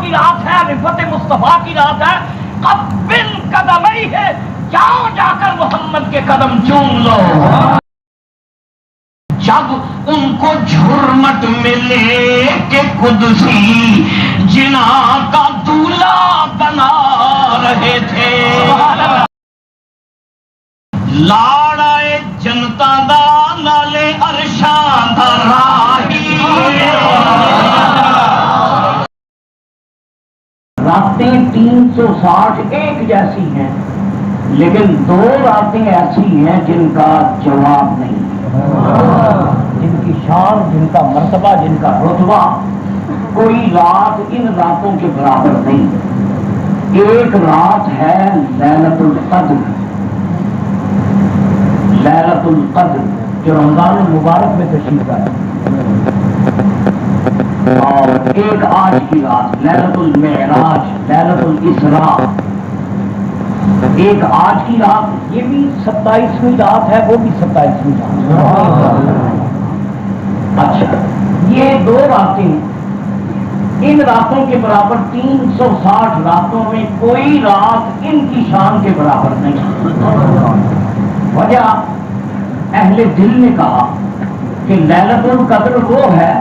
کی رات ہے، رفت مصطفیٰ کی رات ہے، قبل قدمئی ہے، جاؤ جا کر محمد کے قدم چوم لو۔ جب ان کو جھرمٹ ملے کہ قدسی جنا کا دولہا بنا رہے تھے، لاڑائے جنتا دا نالے عرشاں دا راہی۔ راتیں 360 ایک جیسی ہیں، لیکن 2 راتیں ایسی ہیں جن کا جواب نہیں، جن کی شان، جن کا مرتبہ، جن کا رتبہ کوئی رات ان راتوں کے برابر نہیں۔ ایک رات ہے لیلۃ القدر، لیلۃ القدر جو رمضان المبارک میں تشریف ہے، اور ایک آج کی رات لیلۃ المعراج، لیلۃ الاسراء، ایک آج کی رات، یہ بھی 27ویں رات ہے، وہ بھی 27ویں رات۔ اچھا، یہ 2 راتیں ان راتوں کے برابر، 360 راتوں میں کوئی رات ان کی شان کے برابر نہیں۔ وجہ اہل دل نے کہا کہ لیلۃ القدر وہ ہے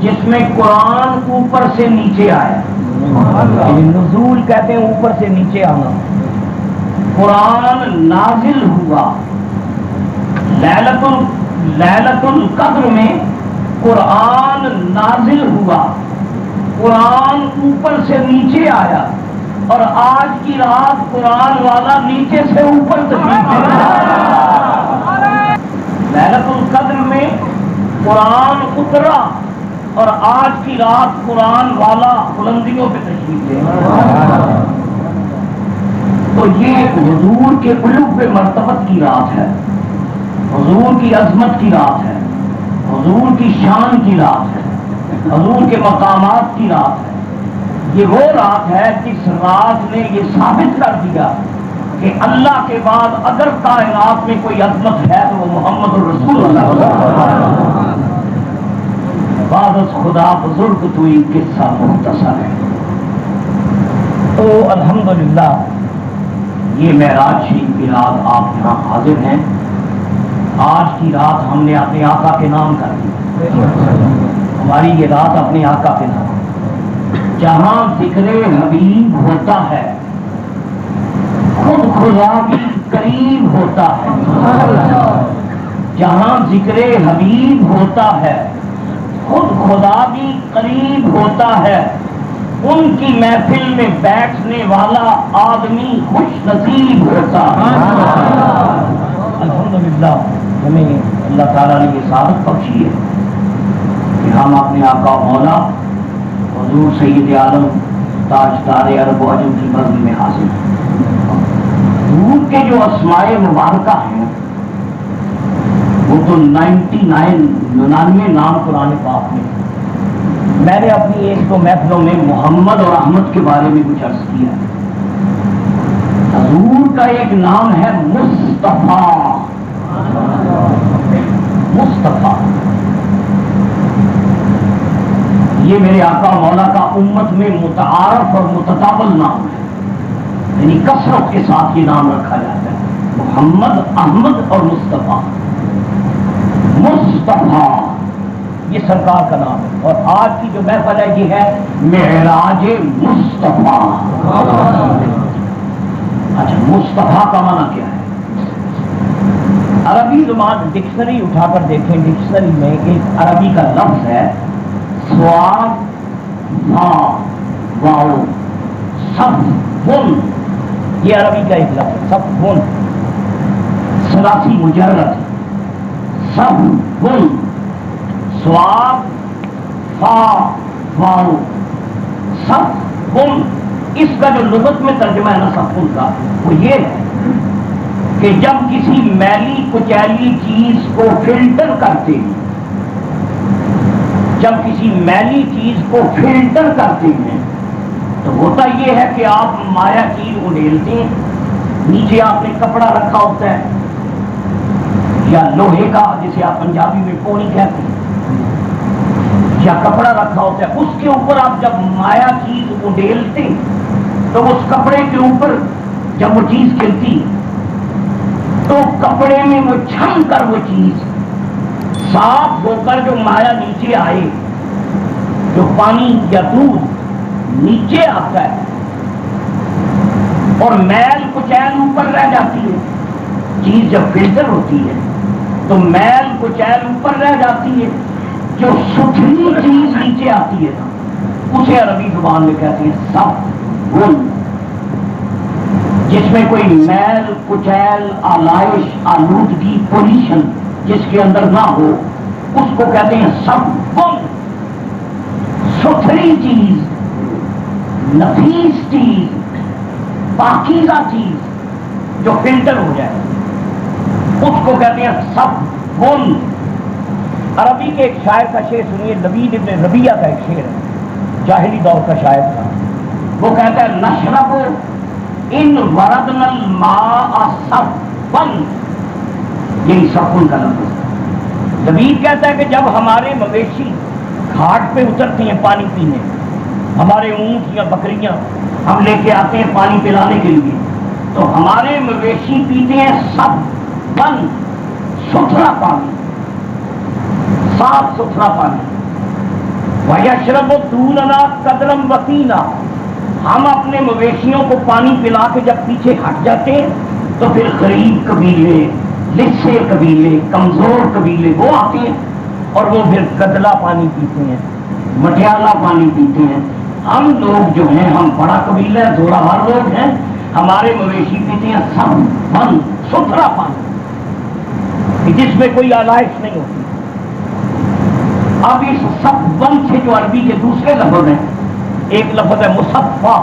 جس میں قرآن اوپر سے نیچے آیا، نزول کہتے ہیں اوپر سے نیچے آنا، قرآن نازل ہوا۔ لیلۃ القدر میں قرآن نازل ہوا، قرآن اوپر سے نیچے آیا، اور آج کی رات قرآن والا نیچے سے اوپر تشریف لے۔ لیلۃ القدر میں قرآن اترا، اور آج کی رات قرآن والا بلندیوں پہ تشریف لے۔ تو یہ حضور کے قلوب مرتبت کی رات ہے، حضور کی عظمت کی رات ہے، حضور کی شان کی رات ہے، حضور کے مقامات کی رات ہے۔ یہ وہ رات ہے جس رات نے یہ ثابت کر دیا کہ اللہ کے بعد اگر کائنات میں کوئی عظمت ہے تو وہ محمد الرسول اللہ۔ بعد از خدا بزرگ توئی قصہ مختصر ہے۔ تو الحمدللہ یہ معراج شریف کی رات آپ یہاں حاضر ہیں۔ آج کی رات ہم نے اپنے آقا کے نام کر دی، ہماری یہ رات اپنے آقا کے نام۔ جہاں ذکر حبیب ہوتا ہے خود خدا بھی قریب ہوتا ہے، جہاں ذکر حبیب ہوتا ہے خود خدا بھی قریب ہوتا ہے۔ ان کی محفل میں بیٹھنے والا آدمی خوش نصیب ہوتا ہے۔ الحمدللہ ہمیں اللہ تعالیٰ نے یہ سعادت بخشی ہے کہ ہم اپنے آقا مولا حضور سید عالم تاجدار عرب و عجم کی بزم میں حاصل ہیں۔ حضور کے جو اسماء مبارکہ ہیں وہ تو 99 نام قرآن پاک میں۔ میں نے اپنی 1-2 محفلوں میں محمد اور احمد کے بارے میں کچھ عرض کیا۔ حضور کا ایک نام ہے مصطفیٰ، مصطفیٰ، یہ میرے آقا مولا کا امت میں متعارف اور متداول نام ہے، یعنی کثرت کے ساتھ یہ نام رکھا جاتا ہے، محمد، احمد اور مصطفیٰ۔ مصطفیٰ یہ سرکار کا نام ہے، اور آج کی جو محفل ہے یہ ہے معراج مصطفیٰ۔ اچھا، مصطفیٰ کا معنی کیا ہے؟ عربی زبان ڈکشنری اٹھا کر دیکھیں، ڈکشنری میں ایک عربی کا لفظ ہے صواب واو صفون، یہ عربی کا ایک لفظ ہے، صفون، ثلاثی مجرد، صفون، صواب فا واو صفون۔ اس کا جو لغت میں ترجمہ ہے نا صفون کا، وہ یہ ہے کہ جب کسی میلی کچیلی چیز کو فلٹر کرتے ہیں، جب کسی میلی چیز کو فلٹر کرتے ہیں تو ہوتا یہ ہے کہ آپ مایا چیز اڈیلتے ہیں، نیچے آپ نے کپڑا رکھا ہوتا ہے یا لوہے کا، جسے آپ پنجابی میں پونی کہتے ہیں، یا کپڑا رکھا ہوتا ہے، اس کے اوپر آپ جب مایا چیز اڈیلتے تو اس کپڑے کے اوپر جب وہ چیز گرتی تو کپڑے میں وہ چھن کر وہ چیز صاف ہو کر جو مایا نیچے آئے، جو پانی یا دودھ نیچے آتا ہے اور میل کچیل اوپر رہ جاتی ہے، چیز جب فلٹر ہوتی ہے تو میل کچیل اوپر رہ جاتی ہے، جو ستھری چیز نیچے آتی ہے اسے عربی زبان میں کہتے ہیں صفون، جس میں کوئی میل کچیل آلائش آلودگی پولیشن جس کے اندر نہ ہو اس کو کہتے ہیں صفون، ستھری چیز، نفیس چیز، پاکیزہ چیز جو فلٹر ہو جائے اس کو کہتے ہیں صفون۔ عربی کے ایک شاعر کا شعر سنیے، لبید ابن ربیعہ کا ایک شعر ہے، جاہلی دور کا شاعر تھا، وہ کہتا ہے نشرب ان وردنا الماء صفن، یہی صفن کا لفظ۔ لبید کہتا ہے کہ جب ہمارے مویشی گھاٹ پہ اترتے ہیں پانی پینے، ہمارے اونٹ یا بکریاں ہم لے کے آتے ہیں پانی پلانے کے لیے، تو ہمارے مویشی پیتے ہیں صفن، ستھرا پانی، صاف ستھرا پانی۔ وَيَشْرَبُ دُونَنَا قَدْرًا وَقِيلًا، ہم اپنے مویشیوں کو پانی پلا کے جب پیچھے ہٹ جاتے ہیں تو پھر غریب قبیلے، لسے قبیلے، کمزور قبیلے وہ آتے ہیں اور وہ پھر قدلا پانی پیتے ہیں، مٹیالہ پانی پیتے ہیں۔ ہم لوگ جو ہیں، ہم بڑا قبیلہ ہے، زوراور لوگ ہیں، ہمارے مویشی پیتے ہیں صفن، ستھرا پانی جس میں کوئی آلائش نہیں ہوتی۔ اب اس صفن سے جو عربی کے دوسرے لفظ ہیں، ایک لفظ ہے مصفا،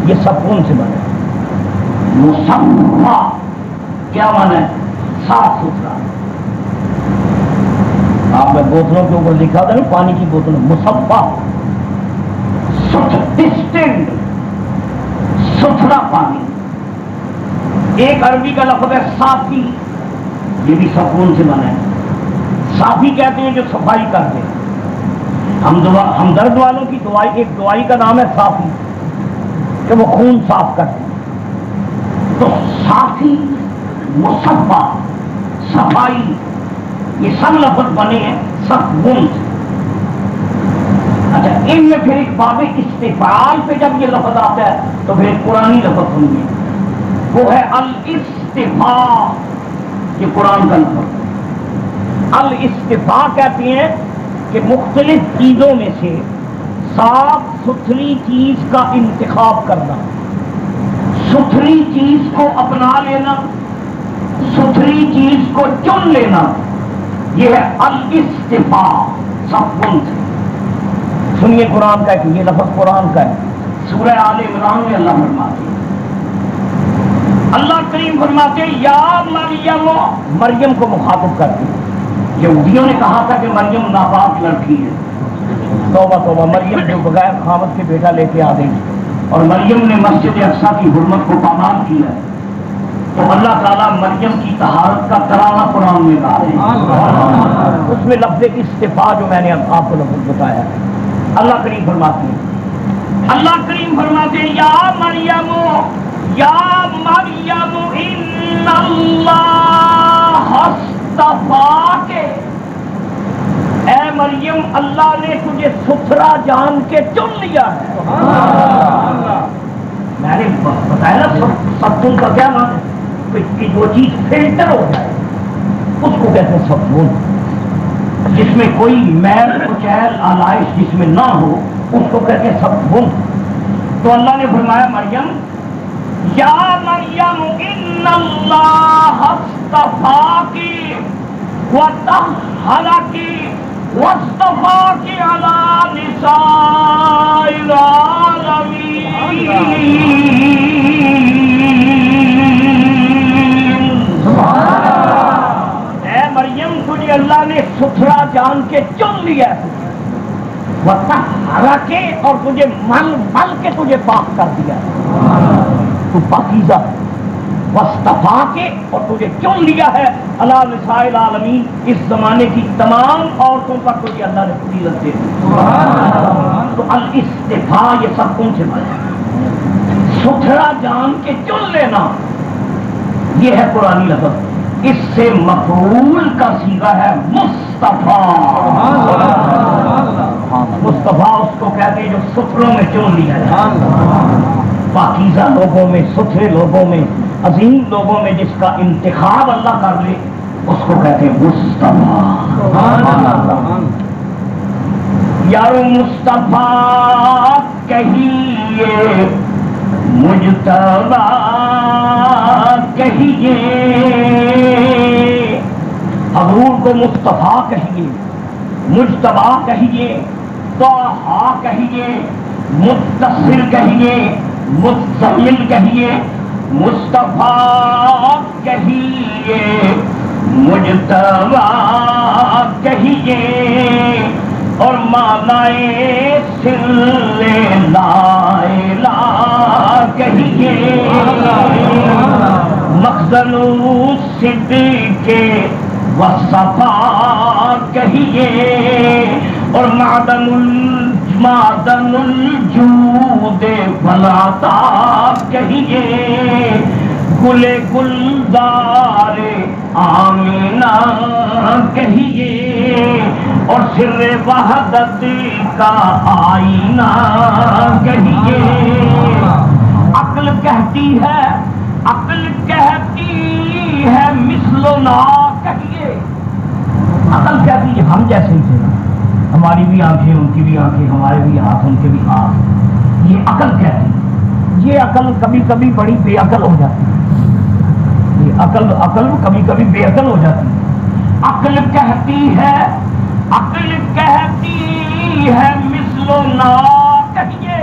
یہ صفون سے بنا ہے۔ مصفا کیا مانا ہے؟ صاف ستھرا۔ آپ نے بوتلوں کے اوپر لکھا تھا نا پانی کی بوتلوں، مصفا، ڈسٹنڈ، ستھرا پانی۔ ایک عربی کا لفظ ہے صافی، یہ بھی صفون سے بنا ہے۔ صافی کہتے ہیں جو صفائی کرتے ہیں، ہمدرد والوں کی دوائی، ایک دوائی کا نام ہے صافی کہ وہ خون صاف کرتے ہیں۔ تو صافی، مصفا، صفائی، یہ سب لفظ بنے ہیں صفون سے۔ اچھا، ان میں پھر ایک باب استفعال پہ جب یہ لفظ آتا ہے تو پھر ایک قرآنی لفظ سنیے، وہ ہے الاستفاء، یہ قرآن کا لفظ۔ الاستفاء کہتے ہیں کہ مختلف چیزوں میں سے صاف ستھری چیز کا انتخاب کرنا، ستھری چیز کو اپنا لینا، ستھری چیز کو چن لینا، یہ ہے الاستفاء صفون سے۔ سنیے قرآن کا کہ یہ لفظ قرآن کا ہے، سورہ آل عمران میں اللہ فرماتے ہیں، اللہ کریم فرماتے ہیں یا مریم، مریم کو مخاطب کرتے ہیں۔ یہودیوں نے کہا تھا کہ مریم ناپاک لڑکی ہے، توبہ توبہ، مریم جو بغیر خامد کے بیٹا لے کے آ گئی، اور مریم نے مسجد اقصیٰ کی حرمت کو پامال کیا ہے، تو اللہ تعالیٰ مریم کی طہارت کا ترانہ قرآن میں گا رہے ہیں، اس میں لفظ استفاء جو میں نے آپ کو لفظ بتایا ہے۔ اللہ کریم فرماتے ہیں، اللہ کریم فرماتے ہیں یا مریم، یا مریم ان اللہ اصطفاک، اے مریم اللہ نے تجھے ستھرا جان کے چن لیا ہے۔ میں نے بتایا نا صفون کا کیا معنی ہے، کہ جو چیز فلٹر ہو جائے اس کو کہتے ہیں صفون، جس میں کوئی میل کچیل آلائش جس میں نہ ہو اس کو کہتے ہیں صفون۔ تو اللہ نے فرمایا مریم، یا مریم ان اللہ اصطفاکی وطہرکی واصطفاکی علی نساء العالمین۔ اے مریم تجھے اللہ نے ستھرا جان کے چن لیا ہے، وطہرکی، اور تجھے مل کے تجھے پاک کر دیا ہے، تو پاکیزہ، وصطفا کے اور تجھے چن لیا ہے علی نساء العالمین، اس زمانے کی تمام عورتوں پر تجھے اللہ نے فضیلت دے دی۔ تو الاصطفاء یہ سب کون سے بات، ستھرا جان کے چن لینا، یہ ہے قرآنی لفظ۔ اس سے مفعول کا صیغہ ہے مصطفیٰ۔ مصطفیٰ اس کو کہتے ہیں جو ستھروں میں چن لیا ہے، پاکیزہ لوگوں میں، ستھرے لوگوں میں، عظیم لوگوں میں جس کا انتخاب اللہ کر لے اس کو کہتے ہیں مصطفیٰ۔ یارو مصطفیٰ کہیے، مجتبیٰ کہیے، حضور کو مصطفیٰ کہیے، مجتبیٰ کہیے، طٰہٰ کہیے، متصل کہیے، مزمل کہیے، مصطفیٰ کہیے، مجتبیٰ کہیے، اور معنی سر لا الہ کہیے، مخزن صدق وصفا کہیے، اور معدن الجود والعطا کہیے، گل گلزار آمینہ کہیے، اور سر وحدت کا آئینہ کہیے۔ عقل کہتی ہے، عقل کہتی ہے مثل نا کہیے، عقل کہتی ہے ہم جیسے ہی تھے، ہماری بھی آنکھیں، ان کی بھی آنکھیں، ہمارے بھی ہاتھ، ان کے بھی ہاتھ، یہ عقل کہتی ہے۔ یہ عقل کبھی کبھی بڑی بے عقل ہو جاتی ہے، یہ عقل کبھی کبھی بے عقل ہو جاتی ہے۔ عقل کہتی ہے، عقل کہتی ہے مثل نا کہیے،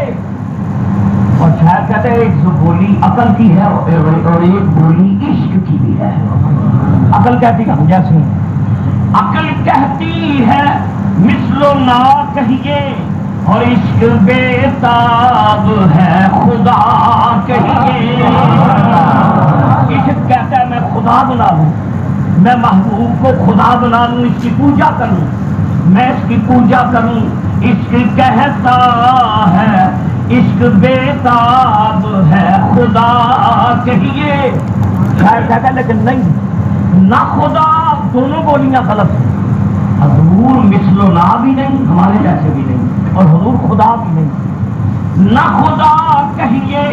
اور شاید کہتے ہیں ایک بولی عقل کی ہے اور ایک بولی عشق کی بھی ہے۔ عقل کہتی ہے ہم جیسے ہیں، عقل کہتی ہے مثل نا کہیے، اور عشق بے تاب ہے خدا کہیے۔ عشق کہتا ہے میں خدا بنا لوں، میں محبوب کو خدا بنا لوں، اس کی پوجا کروں، میں اس کی پوجا کروں۔ عشق کہتا ہے، عشق بے تاب ہے خدا کہیے، شاید کہتا ہے لیکن نہیں، نہ خدا، دونوں بولیاں غلط ہیں۔ حضور مثل و نا بھی نہیں، ہمارے جیسے بھی نہیں، اور حضور خدا بھی نہیں۔ نہ خدا کہیے،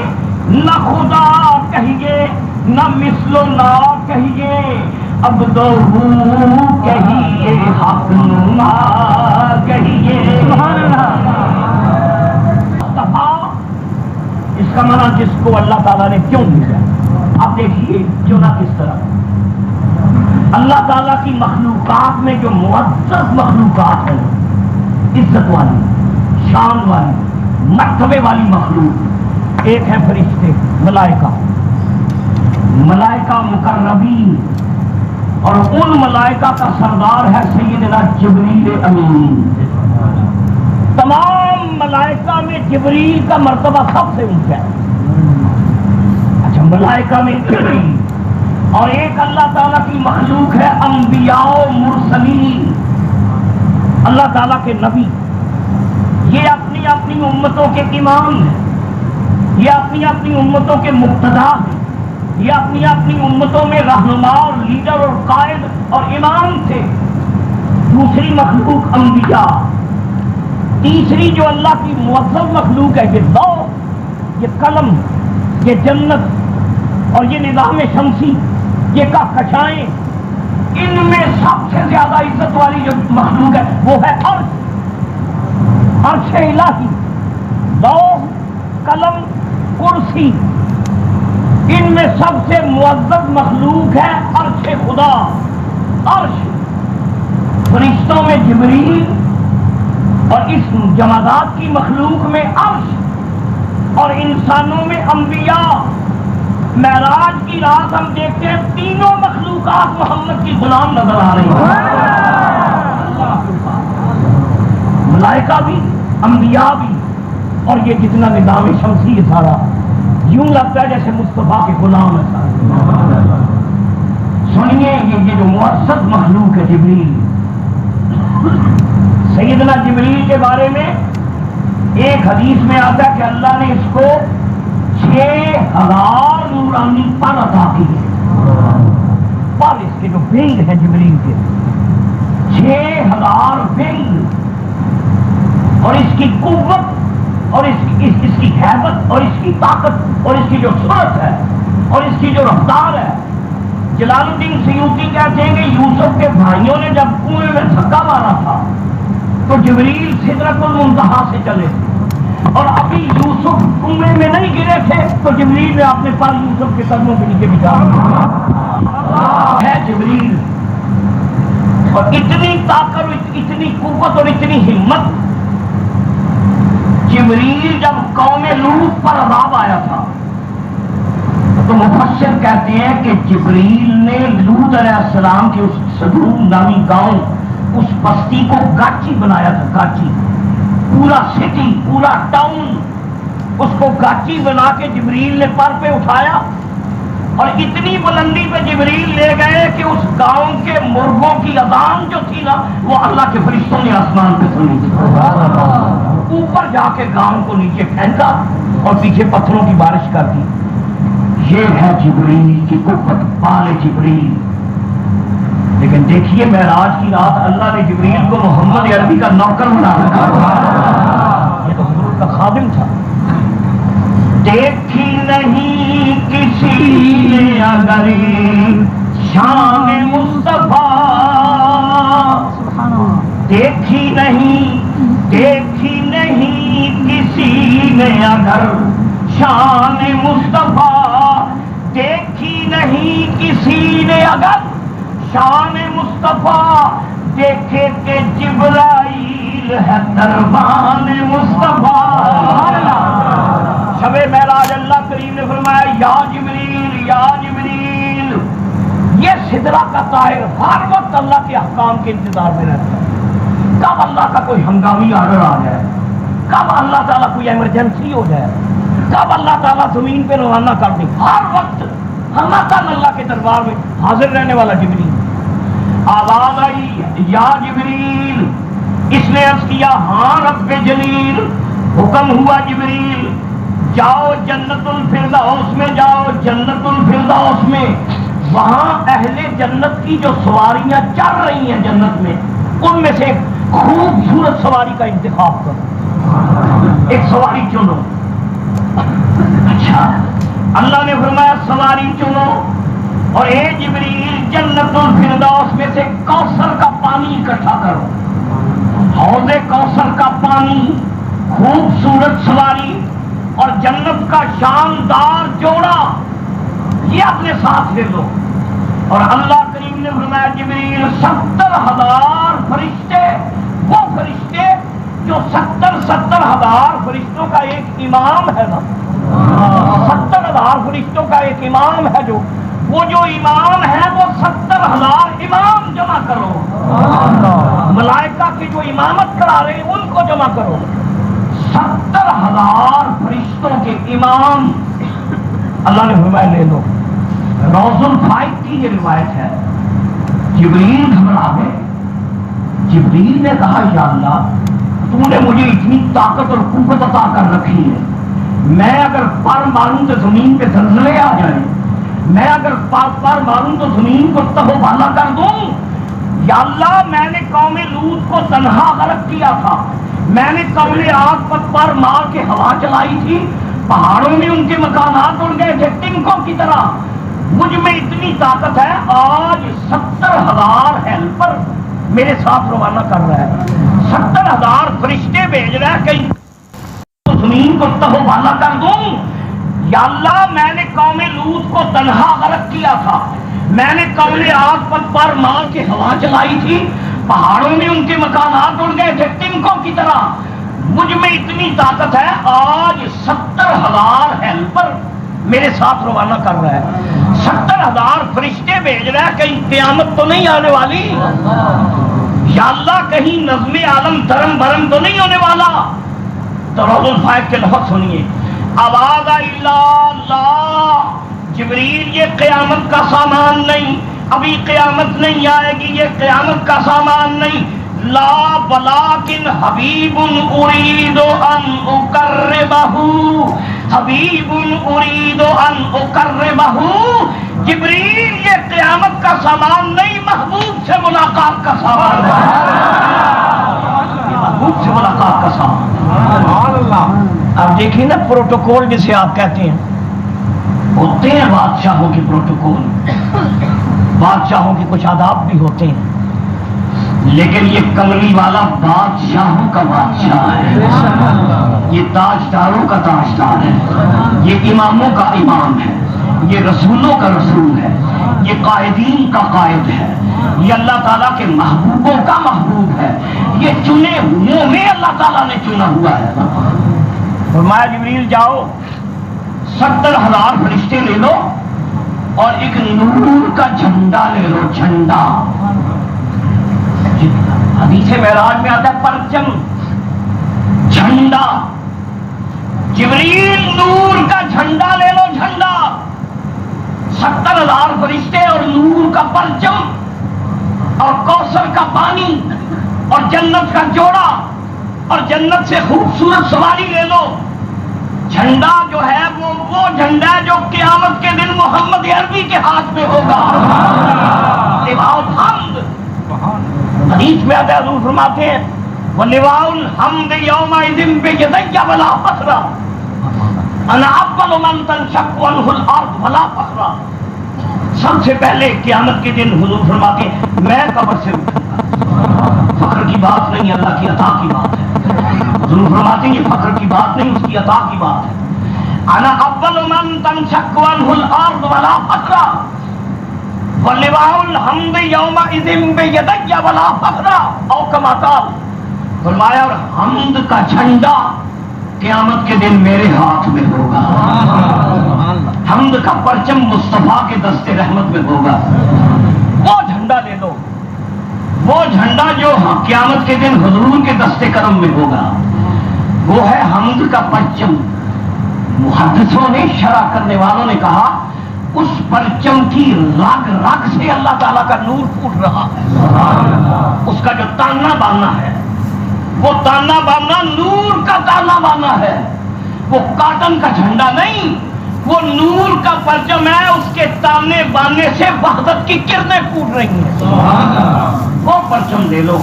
نہ خدا کہیے، نہ مثل و نا کہیے، عبدہ کہیے، حق نما کہیے۔ مصطفیٰ اس کا معنی جس کو اللہ تعالیٰ نے کیوں دیا۔ آپ دیکھیے چنا کس طرح اللہ تعالیٰ کی مخلوقات میں جو معزز مخلوقات ہیں، عزت والی، شان والی، مرتبے والی مخلوق، ایک ہے فرشتے، ملائکہ، ملائکہ مقربین، اور ان ملائکہ کا سردار ہے سیدنا جبریل امین۔ تمام ملائکہ میں جبریل کا مرتبہ سب سے اونچا ہے۔ اچھا، ملائکہ میں جبریل، اور ایک اللہ تعالیٰ کی مخلوق ہے انبیاء و مرسلین، اللہ تعالیٰ کے نبی، یہ اپنی اپنی امتوں کے امام ہیں، یہ اپنی اپنی امتوں کے مقتدا ہیں، یہ اپنی اپنی امتوں میں رہنما اور لیڈر اور قائد اور امام تھے۔ دوسری مخلوق انبیاء، تیسری جو اللہ کی معزز مخلوق ہے یہ لو، یہ قلم، یہ جنت اور یہ نظام شمسی، یہ کہکشائیں، ان میں سب سے زیادہ عزت والی جو مخلوق ہے وہ ہے عرش، عرش الہی، لوح، قلم، کرسی، ان میں سب سے معزز مخلوق ہے عرش خدا۔ عرش، فرشتوں میں جبریل، اور اس جمادات کی مخلوق میں عرش، اور انسانوں میں انبیاء۔ معراج کی رات ہم دیکھتے ہیں تینوں مخلوقات محمد کی غلام نظر آ رہی ہیں، ملائکہ بھی، انبیاء بھی، اور یہ جتنا نظام شمسی ہے سارا، یوں لگتا ہے جیسے مصطفیٰ کے غلام ہے. سنیے یہ جو معزز مخلوق ہے جبریل، سیدنا جبریل کے بارے میں ایک حدیث میں آتا ہے کہ اللہ نے اس کو 6000 نورانی پر عطا کی ہے. پر اس کے جو ونگ ہیں جبریل کے 6000 ونگ، اور اس کی قوت اور اس کی ہیبت اور اس کی طاقت اور اس کی جو سرعت ہے اور اس کی جو رفتار ہے. جلال الدین سیوطی کہتے ہیں کہ یوسف کے بھائیوں نے جب کنویں میں دھکا مارا تھا تو جبریل سدرۃ المنتہا سے چلے تھے، اور ابھی یوسف کنویں میں نہیں گرے تھے تو جبریل نے اپنے پر یوسف کے قدموں کے نیچے بچھا ہے. جبریل اور اتنی طاقت، اتنی قوت اور اتنی ہمت. جبریل جب قوم لوط پر عذاب آیا تھا تو مفسر کہتے ہیں کہ جبریل نے لوط علیہ السلام کے اس صدوم نامی گاؤں، اس بستی کو گاچی بنایا تھا. گاچی، پورا سٹی، پورا ٹاؤن، اس کو گاچی بنا کے جبریل نے پر پہ اٹھایا اور اتنی بلندی پہ جبریل لے گئے کہ اس گاؤں کے مرغوں کی اذان جو تھی نا وہ اللہ کے فرشتوں نے آسمان پہ سنی تھی. اوپر جا کے گاؤں کو نیچے پھینکا اور پیچھے پتھروں کی بارش کر دی. یہ ہے جبریل کی قوت، پال جبریل. لیکن دیکھیے معراج کی رات اللہ نے جبریل کو محمد عربی کا نوکر بنا رکھا. یہ تو حضور کا خادم تھا. دیکھی نہیں کسی نے اگر شان مصطفیٰ، دیکھی نہیں کسی نے اگر شان مصطفیٰ، دیکھی نہیں کسی نے اگر شان مصطفیٰ، دیکھے کہ جبرائیل ہے دربان مصطفیٰ. شب معراج اللہ کریم نے فرمایا یا جبریل یا جبریل. یہ سدرہ کا طائر ہر وقت اللہ کے احکام کے انتظار میں رہتا ہے. کب اللہ کا کوئی ہنگامی آرڈر آ جائے، کب اللہ تعالیٰ کوئی ایمرجنسی ہو جائے، کب اللہ تعالیٰ زمین پہ روانہ کر دے، ہر وقت ہمہ اللہ کے دربار میں حاضر رہنے والا جبریل. آواز آئی یا جبریل. اس نے عرض کیا ہاں رب جلیل. حکم ہوا جبریل جاؤ جنت الفردوس میں، جاؤ جنت الفردوس میں. وہاں اہل جنت کی جو سواریاں چل رہی ہیں جنت میں، ان میں سے خوبصورت سواری کا انتخاب کرو، ایک سواری چنو. اچھا، اللہ نے فرمایا سواری چنو اور اے جبریل جنت الفردوس میں سے کوثر کا پانی اکٹھا کرو. حوض کوثر کا پانی، خوبصورت سواری اور جنت کا شاندار جوڑا، یہ اپنے ساتھ لے لو. اور اللہ کریم نے فرمایا جبریل 70,000 فرشتے، وہ فرشتے جو 70,000 فرشتوں کا ایک امام ہے نا، 70,000 فرشتوں کا ایک امام ہے، وہ جو امام ہے وہ 70,000 امام جمع کرو. ملائکہ کی جو امامت کرا رہے ہیں ان کو جمع کرو. 70,000 فرشتوں کے امام اللہ نے فرمایا لے لو. روز الفائق کی یہ روایت ہے. جبریل گھبرا گئے. جبریل نے کہا یا اللہ تو نے مجھے اتنی طاقت اور قوت عطا کر رکھی ہے، میں اگر پر ماروں تو زمین پہ زلزلے آ جائیں، میں اگر پر ماروں تو زمین کو تہو بھالا کر دوں. یا اللہ میں نے قوم لوط کو تنہا غرق کیا تھا، میں نے قوم عاد پر مار کے ہوا چلائی تھی، پہاڑوں میں ان کے مکانات اڑ گئے تھے ٹنکوں کی طرح. مجھ میں اتنی طاقت ہے، آج 70,000 ہیلپر میرے ساتھ روانہ کر رہا ہے، 70,000 فرشتے بھیج رہا ہے کہیں زمین کو تہو بھالا کر دوں. یا اللہ میں نے قوم لوط کو تنہا غرق کیا تھا، میں نے قوم عاد پر مار کے ہوا چلائی تھی، پہاڑوں میں ان کے مکانات اڑ گئے تھے ٹنکوں کی طرح. مجھ میں اتنی طاقت ہے، آج 70,000 ہیلپر میرے ساتھ روانہ کر رہا ہے، 70,000 فرشتے بھیج رہا ہے، کہیں قیامت تو نہیں آنے والی. یا اللہ کہیں نظم عالم دھرم بھرم تو نہیں ہونے والا. تو روز الفائق کے لفظ سنیے آواز آئی لا لا جبریل یہ قیامت کا سامان نہیں، ابھی قیامت نہیں آئے گی، یہ قیامت کا سامان نہیں، لا ولکن حبیب ارید ان اقربہ، حبیب ارید ان اقربہ، جبریل یہ قیامت کا سامان نہیں، محبوب سے ملاقات کا سامان ہے، محبوب سے ملاقات کا سامان۔ اب دیکھیں نا پروٹوکول جسے آپ کہتے ہیں، ہوتے ہیں بادشاہوں کے پروٹوکول، بادشاہوں کے کچھ آداب بھی ہوتے ہیں، لیکن یہ کملی والا بادشاہوں کا بادشاہ ہے، یہ تاجداروں کا تاجدار ہے، یہ اماموں کا امام ہے، یہ رسولوں کا رسول ہے، یہ قائدین کا قائد ہے، یہ اللہ تعالیٰ کے محبوبوں کا محبوب ہے، یہ چنے ہوئے میں اللہ تعالیٰ نے چنا ہوا ہے۔ فرمایا جبریل جاؤ 70,000 فرشتے لے لو اور ایک نور کا جھنڈا لے لو، جھنڈا، حدیث معراج میں آتا ہے پرچم، جھنڈا، جبریل نور کا جھنڈا لے لو، جھنڈا، 70,000 فرشتے اور نور کا پرچم اور کوثر کا پانی اور جنت کا جوڑا اور جنت سے خوبصورت سواری لے لو۔ جھنڈا جو ہے وہ جھنڈا ہے جو قیامت کے دن محمد عربی کے ہاتھ میں ہوگا، لواء الحمد۔ حدیث میں آتا ہے، حضور فرماتے ہیں وَلِوَاءُ الْحَمْدِ يَوْمَئِذٍ بِيَدَيَّ وَلَا فَخْرَ أَنَا أَوَّلُ مَنْ تَنشَقُّ عَنْهُ الْأَرْضُ وَلَا فَخْرَ، سب سے پہلے قیامت کے دن حضور فرماتے ہیں میں قبر سے اٹھوں، فخر کی بات نہیں، اللہ کی عطا کی بات ہے۔ حضور فرماتے ہیں یہ فخر کی بات نہیں، اس کی عطا کی بات ہے۔ انا اول من تنشق عنه الارض ولا فخر ولواء الحمد يومئذ بيدي ولا فخر، او كما قال، فرمایا اور حمد کا جھنڈا قیامت کے دن میرے ہاتھ میں ہوگا، حمد کا پرچم مصطفیٰ کے دست رحمت میں ہوگا، وہ جھنڈا لے لو، وہ جھنڈا جو قیامت کے دن حضور کے دست کرم میں ہوگا، وہ ہے حمد کا پرچم۔ محدثوں نے، شرح کرنے والوں نے کہا اس پرچم کی رگ رگ سے اللہ تعالیٰ کا نور پھوٹ رہا ہے، اس کا جو تانا بانا ہے وہ تانا بانا نور کا تانا بانا ہے، وہ کاٹن کا جھنڈا نہیں، وہ نور کا پرچم ہے، اس کے تانے بانے سے وحدت کی کرنیں پھوٹ رہی ہیں، وہ پرچم لے لو۔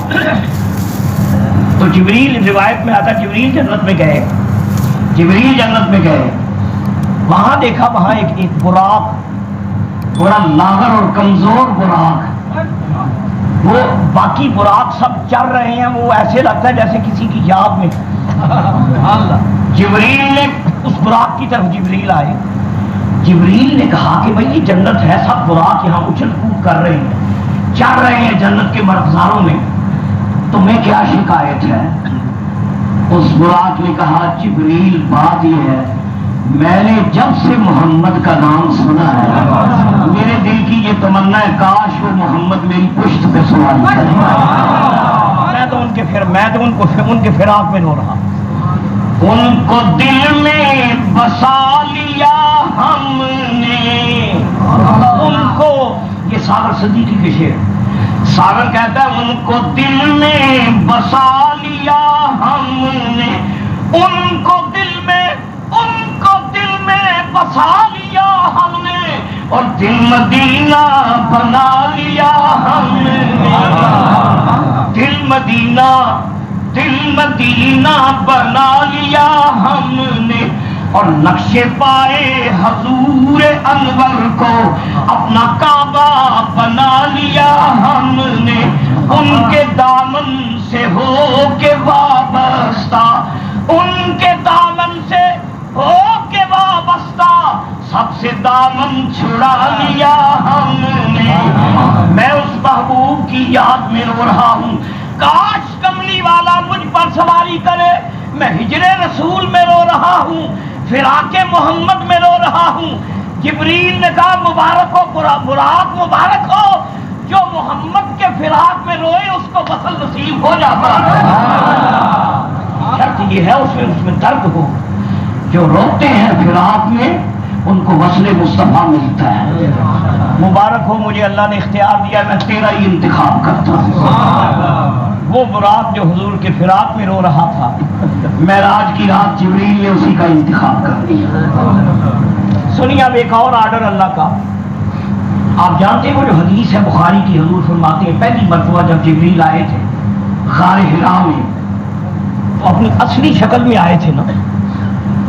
تو جبریل، روایت میں آتا جبریل جنت میں گئے، جبریل جنت میں گئے، وہاں دیکھا وہاں ایک براق، بڑا لاغر اور کمزور براق، وہ باقی براق سب چل رہے ہیں، وہ ایسے لگتا ہے جیسے کسی کی یاد میں۔ جبریل نے اس براق کی طرف جبریل آئے، جبریل نے کہا کہ بھئی یہ جنت ہے، سب براق یہاں اچھل کود کر رہے ہیں، چل رہے ہیں جنت کے مرغزاروں میں، تمہیں کیا شکایت ہے؟ اس براق نے کہا جبریل بات یہ ہے میں نے جب سے محمد کا نام سنا ہے میرے دل کی یہ تمنا ہے کاش وہ محمد میری پشت پہ سواری کرے، میں ان کے فراق میں رو رہا، ان کو دل میں بسا لیا ہم نے، ان کو، یہ ساغر صدیقی کے شعر، ساغر کہتا ہے ان کو دل میں بسا لیا ہم نے، ان کو دل میں بسا لیا ہم نے، اور دل مدینہ بنا لیا ہم نے، دل مدینہ بنا لیا ہم نے، اور نقش پائے حضور انور کو اپنا کعبہ بنا لیا ہم نے، ان کے دامن سے ہو کے وابستہ، ان کے دامن سے ہو کے وابستہ، سب سے دامن چھڑا لیا ہم نے، میں اس محبوب کی یاد میں رو رہا ہوں، کاش کملی والا مجھ پر سواری کرے، میں ہجر رسول میں رو رہا ہوں، فراق محمد میں رو رہا ہوں۔ جبریل نے کہا مبارک ہو براق، مبارک ہو جو محمد کے فراق میں روئے اس کو وصل نصیب ہو جاتا ہے، شرط یہ ہے اس میں درد ہو، جو روتے ہیں فراق میں ان کو وصل مصطفیٰ ملتا ہے. مبارک ہو مجھے اللہ نے اختیار دیا، میں تیرا ہی انتخاب کرتا ہوں. وہ براق جو حضور کے فراق میں رو رہا تھا، معراج کی رات جبریل نے اسی کا انتخاب کر دیا. سنیے اب ایک اور آرڈر اللہ کا. آپ جانتے ہو جو حدیث ہے بخاری کی، حضور فرماتے ہیں پہلی مرتبہ جب جبریل آئے تھے غار حرا میں تو اپنی اصلی شکل میں آئے تھے نا.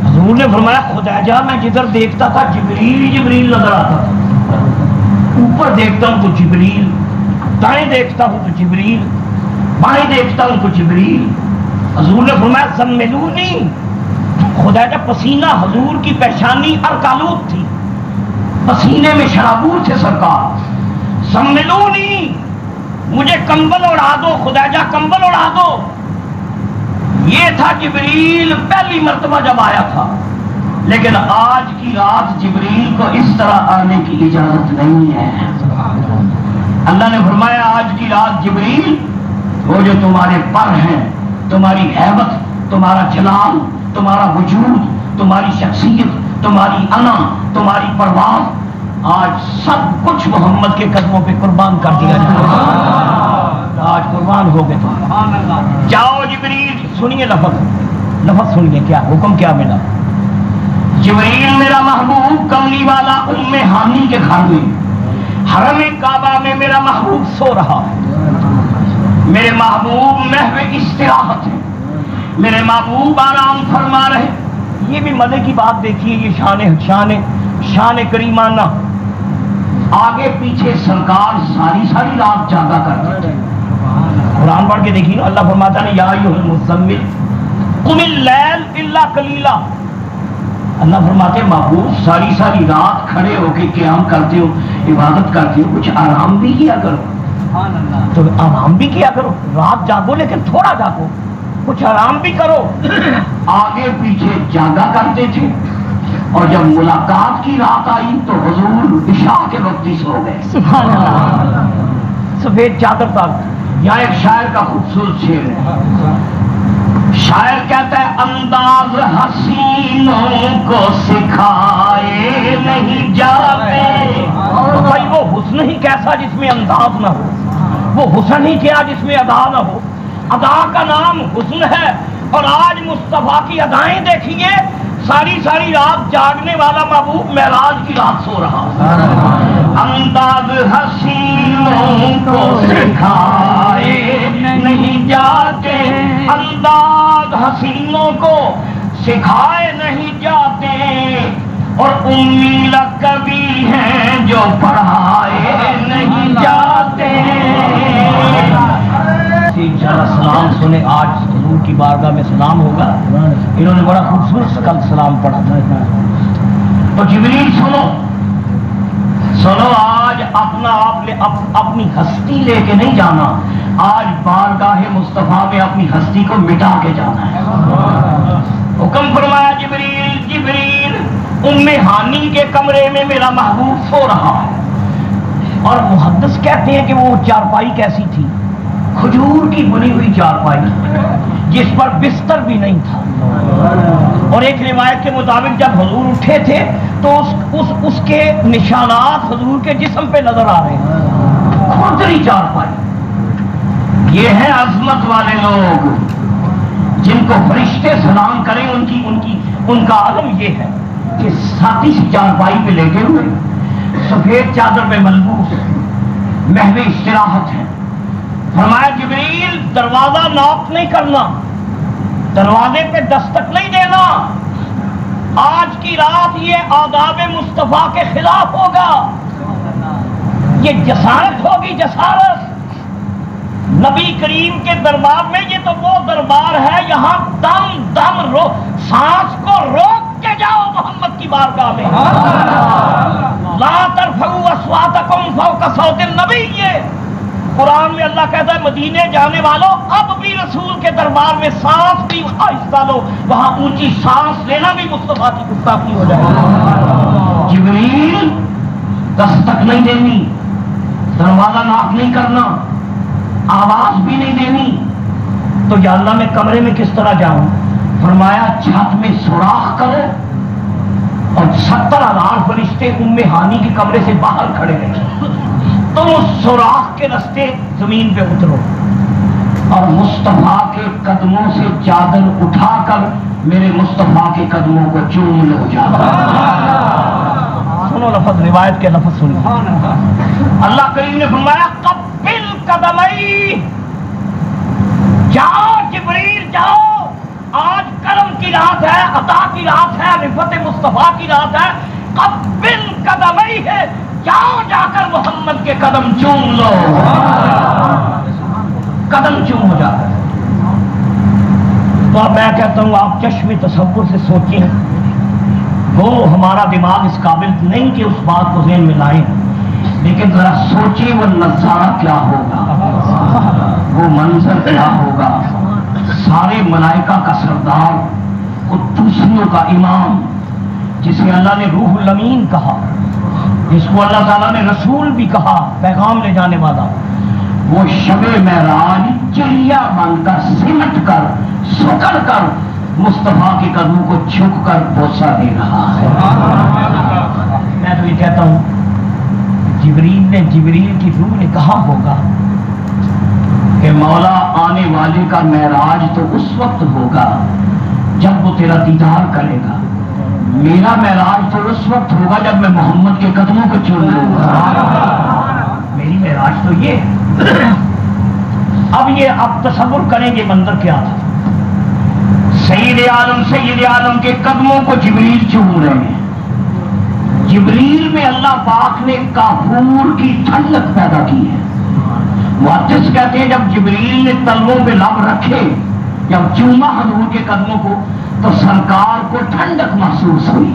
حضور نے فرمایا خدیجہ میں جدھر دیکھتا تھا جبریل ہی جبریل نظر آتا تھا. اوپر دیکھتا ہوں تو جبریل، دائیں دیکھتا ہوں تو جبریل، بائیں دیکھتا ہوں تو جبریل. حضور نے فرمایا زملونی. خدیجہ پسینہ حضور کی پیشانی ارکالوت تھی، پسینے میں شرابور تھے سرکار. زملونی، مجھے کمبل اڑا دو خدیجہ، کمبل اڑا دو. یہ تھا جبریل پہلی مرتبہ جب آیا تھا. لیکن آج کی رات جبریل کو اس طرح آنے کی اجازت نہیں ہے. اللہ نے فرمایا آج کی رات جبریل وہ جو تمہارے پر ہیں، تمہاری ہیبت، تمہارا جلال، تمہارا وجود، تمہاری شخصیت، تمہاری انا، تمہاری پرواز، آج سب کچھ محمد کے قدموں پہ قربان کر دیا جائے. آج قربان ہو گئے تم. جاؤ جبریل. سنیے لفظ سنیے کیا حکم کیا ملا. جبریل میرا محبوب کملی والا ام ہانی کے گھر میں حرم کعبہ میں میرا محبوب سو رہا ہے. میرے محبوب محو استراحت ہے، میرے محبوب آرام فرما رہے. یہ بھی مزے کی بات دیکھیے، یہ شان کریمانہ. آگے پیچھے سرکار ساری رات جاگا کرتے تھے. قرآن پڑھ کے دیکھیے اللہ فرماتا ہے یا ایھا المزمل قم اللیل الا قلیلا. اللہ فرماتے ہیں محبوب ساری رات کھڑے ہو کے قیام کرتے ہو، عبادت کرتے ہو، کچھ آرام بھی کیا کرو. تو آرام بھی کیا کرو، رات جاگو لیکن تھوڑا جاگو، کچھ آرام بھی کرو. آگے پیچھے جاگا کرتے تھے. اور جب ملاقات کی رات آئی تو حضور عشاء کے وقت ہی سو گئے. سبحان اللہ. سفید چادر تک. یہاں ایک شاعر کا خوبصورت شعر ہے. شاعر کہتا ہے انداز حسینوں کو سکھائے نہیں جاتے. بھائی وہ حسن ہی کیسا جس میں انداز نہ ہو، وہ حسن ہی کیا جس میں ادا نہ ہو. ادا کا نام حسن ہے. اور آج مصطفیٰ کی ادائیں دیکھیے، ساری رات جاگنے والا محبوب معراج کی رات سو رہا. انداز حسینوں کو سکھائے نہیں جاتے، انداز حسینوں کو سکھائے نہیں جاتے. اور امی لقبی ہیں جو پڑھائے نہیں جاتے. سلام سنیں، آج حضور کی بارگاہ میں سلام ہوگا. انہوں نے بڑا خوبصورت کل سلام پڑھا تھا. تو جبریل سنو، آج اپنی ہستی لے کے نہیں جانا، آج بارگاہ مصطفیٰ میں اپنی ہستی کو مٹا کے جانا ہے. حکم فرمایا جبریل ام ہانی کے کمرے میں میرا محبوب سو رہا ہے. اور محدث کہتے ہیں کہ وہ چارپائی کیسی تھی، کھجور کی بنی ہوئی چارپائی جس پر بستر بھی نہیں تھا. اور ایک روایت کے مطابق جب حضور اٹھے تھے تو اس کے نشانات حضور کے جسم پہ نظر آ رہے ہیں. کھردری چارپائی. یہ ہیں عظمت والے لوگ جن کو فرشتے سلام کریں. ان کا عالم یہ ہے کہ ساتھی سی چارپائی پہ لیٹے ہوئے، سفید چادر پہ ملبوس، محو استراحت ہے. فرمایا جبریل دروازہ ناک نہیں کرنا، دروازے پہ دستک نہیں دینا. آج کی رات یہ آداب مصطفیٰ کے خلاف ہوگا. یہ جسارت ہوگی، جسارت. نبی کریم کے دربار میں، یہ تو وہ دربار ہے یہاں دم سانس کو روک کے جاؤ محمد کی بارگاہ میں. لا ترفعوا اصواتکم فوق صوت النبی. قرآن میں اللہ کہتا ہے مدینے جانے والوں اب بھی رسول کے دربار میں سانس بھی آہستہ لو، وہاں اونچی سانس لینا بھی مصطفیٰ کی گستاخی ہو جائے گا. جبریل دستک نہیں دینی، دروازہ ناک نہیں کرنا، آواز بھی نہیں دینی. تو یا اللہ میں کمرے میں کس طرح جاؤں؟ فرمایا چھت میں سوراخ کرو اور 70,000 فرشتے ہانی کے کمرے سے باہر کھڑے رہے، تم اس سوراخ کے راستے زمین پہ اترو اور مصطفیٰ کے قدموں سے چادر اٹھا کر میرے مصطفیٰ کے قدموں کو چوم لو جا۔ سنو لفظ، روایت کے لفظ سنو۔ اللہ کریم نے فرمایا قبل قدمئی، جاؤ جبریل جاؤ، آج کرم کی رات ہے، عطا کی رات ہے، رفعت مصطفیٰ کی رات ہے، قبل قدمئی ہے، جاؤ جا کر محمد کے قدم چوم لو، قدم چوم ہو جاتا ہے۔ تو اب میں کہتا ہوں آپ چشم تصور سے سوچیں، وہ ہمارا دماغ اس قابل نہیں کہ اس بات کو ذہن میں لائیں، لیکن ذرا سوچیں وہ نظارہ کیا ہوگا، وہ منظر کیا ہوگا۔ سارے ملائکہ کا سردار، قدوسیوں کا امام، جسے اللہ نے روح الامین کہا، جس کو اللہ تعالیٰ نے رسول بھی کہا، پیغام لے جانے والا، وہ شب معراج چڑیا بن کر سمٹ کر سکڑ کر مصطفیٰ کے قدموں کو جھک کر بوسہ دے رہا ہے۔ میں تو یہ کہتا ہوں جبریل کی روح نے کہا ہوگا کہ مولا آنے والے کا معراج تو اس وقت ہوگا جب وہ تیرا دیدار کرے گا، میرا معراج تو اس وقت ہوگا جب میں محمد کے قدموں کو چوم لوں گا۔ میری معراج تو یہ اب یہ آپ تصور کریں گے منظر کیا تھا۔ سید عالم کے قدموں کو جبریل چوم رہے ہیں۔ جبریل میں اللہ پاک نے کافور کی ٹھنڈک پیدا کی ہے۔ محدث کہتے ہیں جب جبریل نے تلووں پہ لب رکھے، جب چوما حضور کے قدموں کو، تو سرکار کو ٹھنڈک محسوس ہوئی،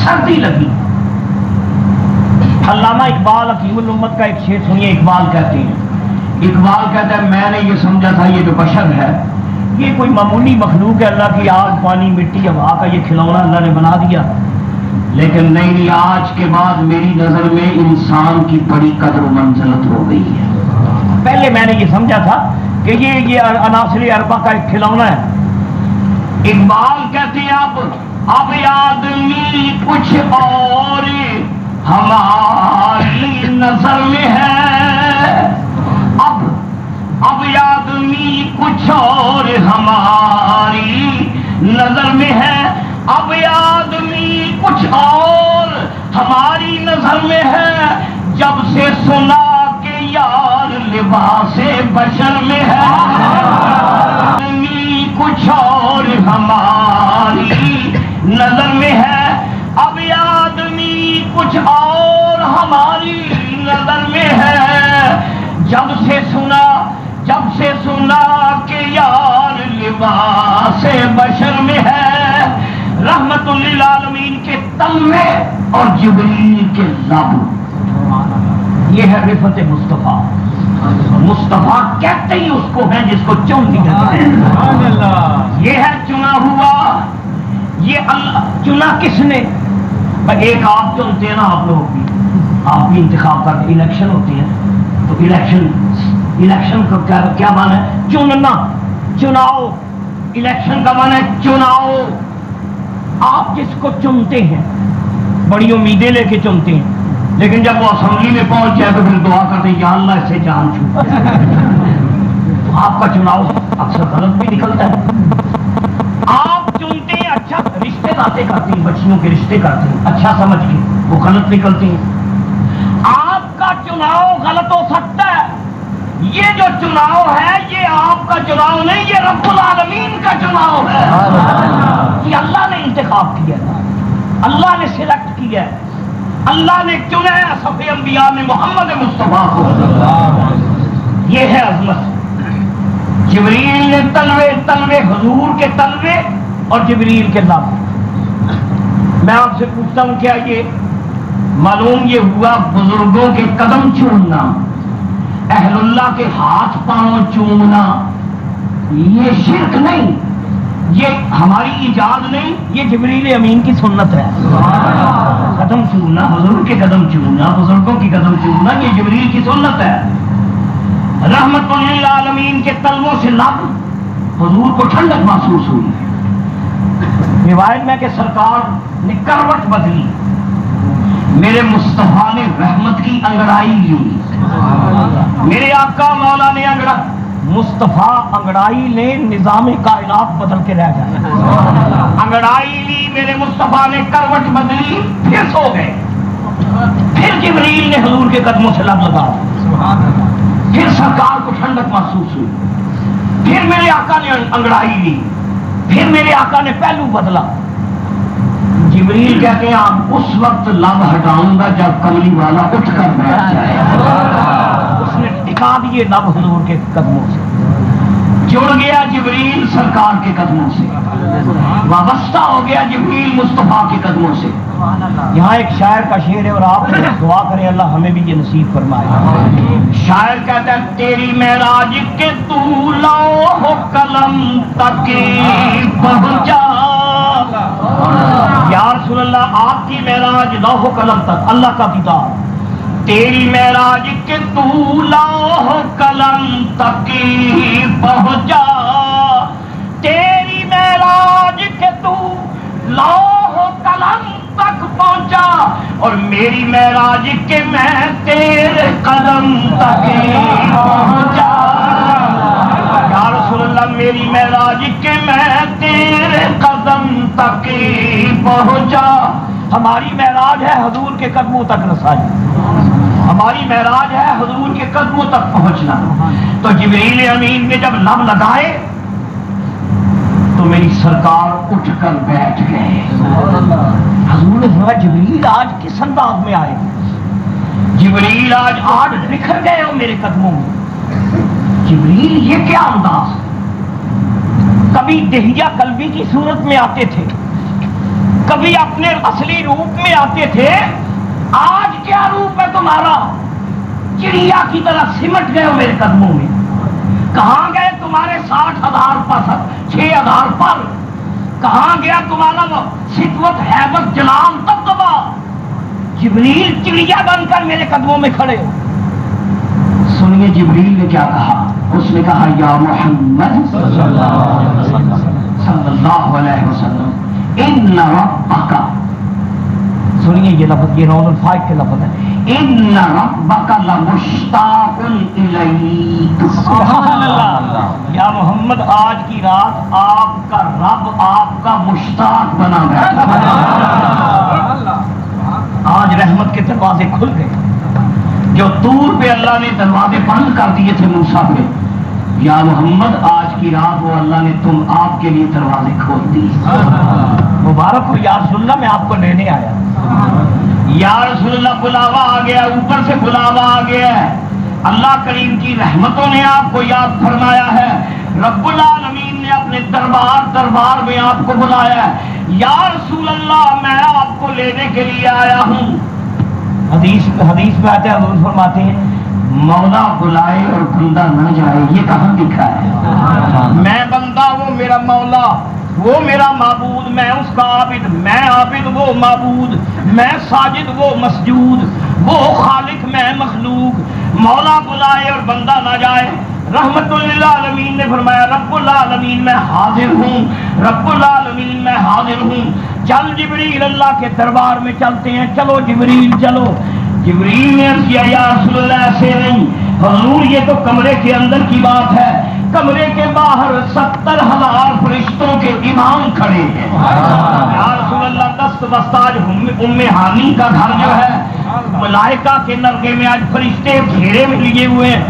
سردی لگی۔ علامہ اقبال حکیم الامت کا ایک شعر سنیے۔ اقبال کہتے ہیں میں نے یہ سمجھا تھا یہ جو بشر ہے یہ کوئی معمولی مخلوق ہے، اللہ کی آگ پانی مٹی ہوا کا یہ کھلونا اللہ نے بنا دیا، لیکن نہیں، آج کے بعد میری نظر میں انسان کی بڑی قدر و منزلت ہو گئی ہے۔ پہلے میں نے یہ سمجھا تھا کہ یہ عناصر اربعہ کا ایک کھلونا ہے۔ اقبال کہتے ہیں اب آدمی کچھ اور ہماری نظر میں ہے، اب آدمی کچھ اور ہماری نظر میں ہے، اب آدمی کچھ اور ہماری نظر میں ہے، جب سے سنا کہ یار لباس بشر میں ہے، آدمی کچھ اور ہماری نظر میں ہے، اب آدمی کچھ اور ہماری نظر میں ہے، جب سے سنا کہ یار لباس بشر میں ہے، رحمت للعالمین کے تلوے اور جبریل کے لب، یہ ہے رفعت مصطفیٰ۔ مصطفیٰ کہتے ہی اس کو ہے جس کو چن دیا ہے، یہ ہے چنا ہوا۔ یہ اللہ چنا کس نے؟ ایک آپ چنتے ہیں نا، آپ لوگ بھی، آپ بھی انتخاب کرتے، الیکشن ہوتی ہے تو الیکشن کا کیا معنی ہے؟ چننا، چناؤ۔ الیکشن کا معنی ہے چناؤ۔ آپ جس کو چنتے ہیں بڑی امیدیں لے کے چنتے ہیں، لیکن جب وہ اسمبلی میں پہنچ جائے تو پھر دعا کرتے ہیں یا اللہ اس سے جان چھوٹ جائے۔ آپ کا چناؤ اکثر غلط بھی نکلتا ہے۔ آپ چنتے ہیں اچھا، رشتے ناطے کرتے ہیں، بچیوں کے رشتے کرتے ہیں اچھا سمجھ کے، وہ غلط نکلتے ہیں۔ آپ کا چناؤ غلط ہو سکتا ہے، یہ جو چناؤ ہے یہ آپ کا چناؤ نہیں، یہ رب العالمین کا چناؤ ہے۔ یہ اللہ نے انتخاب کیا ہے، اللہ نے سلیکٹ کیا ہے، اللہ نے چنا ہے صفِ انبیاء میں محمد مصطفیٰ کو۔ یہ ہے عظمت۔ جبریل نے تلوے حضور کے تلوے اور جبریل کے لب۔ میں آپ سے پوچھتا ہوں کیا یہ معلوم یہ ہوا بزرگوں کے قدم چومنا، اہل اللہ کے ہاتھ پاؤں چومنا یہ شرک نہیں، یہ ہماری ایجاد نہیں، یہ جبریل امین کی سنت ہے۔ قدم چومنا، حضور کے قدم چومنا، بزرگوں کی قدم چومنا یہ جبریل کی سنت ہے۔ رحمت للعالمین کے تلووں سے لب، حضور کو ٹھنڈک محسوس ہوئی، روایت میں کہ سرکار نے کروٹ بدلی، میرے مصطفیٰ نے رحمت کی انگڑائی لی، میرے آقا مولا نے مصطفیٰ انگڑائی لے نظام کائنات بدل کے رہ جائے، انگڑائی لی میرے مصطفیٰ نے، کروٹ بدلی، پھر سو گئے، پھر جبریل نے حضور کے قدموں سے لب لگا، پھر سرکار کو ٹھنڈک محسوس ہوئی، پھر میرے آقا نے انگڑائی لی، پھر میرے آقا نے پہلو بدلا۔ جبریل کہتے ہیں آپ اس وقت لب ہٹاؤں گا جب کملی والا اٹھ کر بیٹھ جائے۔ اس نے ٹکا دیے لب حضور کے قدموں سے، جڑ گیا جبریل سرکار کے قدموں سے، وابستہ ہو گیا جبریل مصطفیٰ کے قدموں سے۔ یہاں ایک شاعر کا شعر ہے اور آپ دعا کریں اللہ ہمیں بھی یہ نصیب فرمائے۔ شاعر کہتا ہے تیری معراج کے تو لوح قلم تک پہنچا، یا رسول اللہ آپ کی معراج لوح قلم تک، اللہ کا کتاب، تیری معراج کے تو لوح قلم تک پہنچا، تیری معراج کے تو لوح قلم تک پہنچا، اور میری معراج کے میں تیرے قدم تک پہنچا، یا رسول اللہ میری معراج کے میں تیرے قدم تک پہنچا۔ ہماری معراج ہے حضور کے قدموں تک رسائی، ہماری معراج ہے حضور کے قدموں تک پہنچنا۔ تو جبریل امین نے جب لب لگائے تو میری سرکار اٹھ کر بیٹھ گئے۔ حضور نے فرمایا جبریل آج کس انداز میں آئے؟ جبریل آج بکھر گئے ہو میرے قدموں میں۔ جبریل یہ کیا انداز؟ کبھی دہیہ قلبی کی صورت میں آتے تھے، کبھی اپنے اصلی روپ میں آتے تھے، آج کیا روپ ہے تمہارا؟ چڑیا کی طرح سمٹ گئے ہو میرے قدموں میں۔ کہاں گئے تمہارے 60,000 پر 6,000 پر؟ کہاں گیا تمہارا ستوت ہیبت جلال دبدبا؟ جبریل چڑیا بن کر میرے قدموں میں کھڑے ہو۔ سنیے جبریل نے کیا کہا، اس نے کہا یا محمد صلی اللہ علیہ وسلم ان ربک، سنیے یہ لفظ، یہ نون الفائق کے لفظ ہے، ان ربک لمشتاق الیک، سبحان اللہ، یا محمد آج کی رات آپ کا رب آپ کا مشتاق بنا بیٹھا۔ آج رحمت کے دروازے کھل گئے، جو طور پہ اللہ نے دروازے بند کر دیے تھے موسیٰ پہ، یا محمد آج کی رات وہ اللہ نے آپ کے لیے دروازے کھول دی۔ مبارک ہو یا رسول اللہ، میں آپ کو لینے آیا، یا رسول اللہ بلاوا آ گیا، اوپر سے بلاوا آ گیا ہے، اللہ کریم کی رحمتوں نے آپ کو یاد فرمایا ہے، رب العالمین نے اپنے دربار میں آپ کو بلایا ہے، یا رسول اللہ میں آپ کو لینے کے لیے آیا ہوں۔ حدیث میں آتے ہیں، حضور فرماتے ہیں مولا بلائے اور بندہ نہ جائے، یہ کہاں لکھا ہے؟ میں بندہ وہ میرا مولا، وہ میرا معبود، میں اس کا عابد، میں عابد وہ معبود، میں ساجد وہ مسجود، وہ خالق میں مخلوق، مولا بلائے اور بندہ نہ جائے۔ رحمت للعالمین نے فرمایا رب العالمین میں حاضر ہوں، رب العالمین میں حاضر ہوں، چل جبریل اللہ کے دربار میں چلتے ہیں، چلو جبریل چلو۔ جبریل نے عرض کیا یا رسول اللہ ایسے نہیں، حضور یہ تو کمرے کے اندر کی بات ہے، کمرے کے باہر 70,000 فرشتوں کے امام کھڑے ہیں، یا رسول اللہ دست بستاج ام ہانی کا گھر جو ہے، ملائکہ کے نرگے میں آج فرشتے گھیرے میں لیے ہوئے ہیں،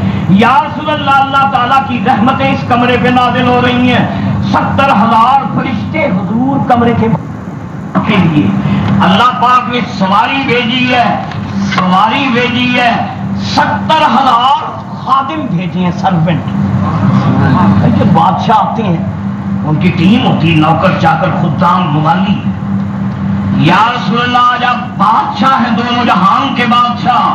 یا رسول اللہ اللہ تعالیٰ کی رحمتیں اس کمرے پہ نازل ہو رہی ہیں، 70,000 فرشتے حضور کمرے کے لیے، اللہ پاک نے سواری بھیجی ہے، سواری بھیجی ہے، 70,000 خادم بھیجی ہیں، سرونٹ۔ جب بادشاہ آتے ہیں ان کی ٹیم ہوتی ہے، نوکر چاکر خدام موالی، یا رسول اللہ آج آپ بادشاہ ہیں، دونوں جہان کے بادشاہ،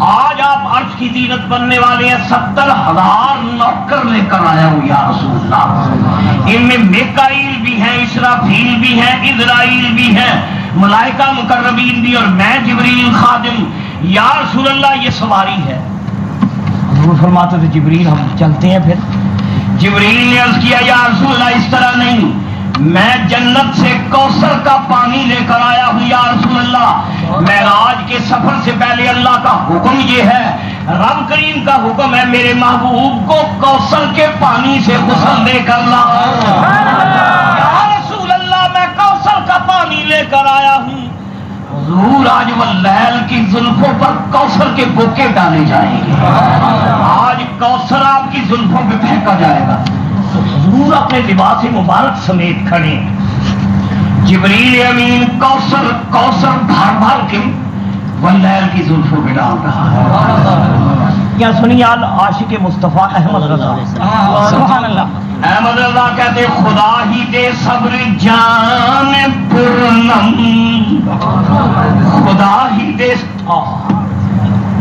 آج آپ عرش کی زینت بننے والے ہیں، 70,000 نوکر لے کر آیا ہوں یا رسول اللہ، ان میں میکائیل بھی ہیں، اسرافیل بھی ہیں، عزرائیل بھی ہیں، ملائکہ مقربین بھی، اور میں جبریل خادم، یا رسول اللہ یہ سواری ہے۔ حضور فرماتے تھے جبریل ہم چلتے ہیں، پھر جبریل نے عرض کیا یا رسول اللہ اس طرح نہیں، میں جنت سے کوثر کا پانی لے کر آیا ہوں یا رسول اللہ۔ معراج کے سفر سے پہلے اللہ کا حکم یہ ہے، رب کریم کا حکم ہے میرے محبوب کو کوثر کے پانی سے غسل دے کر لا۔ یا رسول اللہ میں کوثر کا پانی لے کر آیا ہوں۔ حضور آج واللیل کی زلفوں پر کوثر کے بوکے ڈالے جائیں گے، آج کوثر آپ کی زلفوں پہ پھینکا جائے گا۔ حضور اپنے لباس مبارک سمیت کھڑے، جبریل امین کوثر بھر بھر کے واللیل کی زلفوں پہ ڈال رہا ہے۔ کیا سنیے عاشق مصطفیٰ احمد رضا، سبحان اللہ۔ احمد رضا کہتے خدا ہی دے صبر جان پرنم، خدا ہی دے۔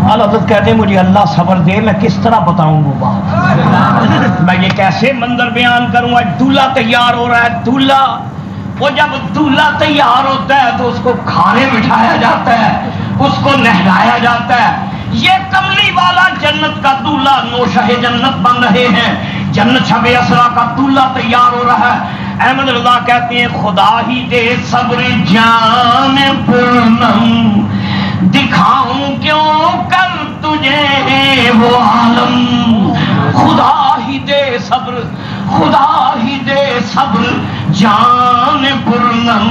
حضرت کہتے ہیں مجھے اللہ صبر دے، میں کس طرح بتاؤں وہ بات، میں یہ کیسے منظر بیان کروں۔ دولہا تیار ہو رہا ہے، دولہا، وہ جب دولہا تیار ہوتا ہے تو اس کو کھانے بٹھایا جاتا ہے، اس کو نہلایا جاتا ہے۔ یہ کملی والا جنت کا دولہا نوشہ جنت بن رہے ہیں، جنت شب اسرا کا دولہا تیار ہو رہا ہے۔ احمد رضا کہتے ہیں خدا ہی دے صبر جان پرنم، دکھاؤں کیوں کر تجھے وہ عالم، خدا ہی دے صبر، خدا ہی دے صبر جان پرنم،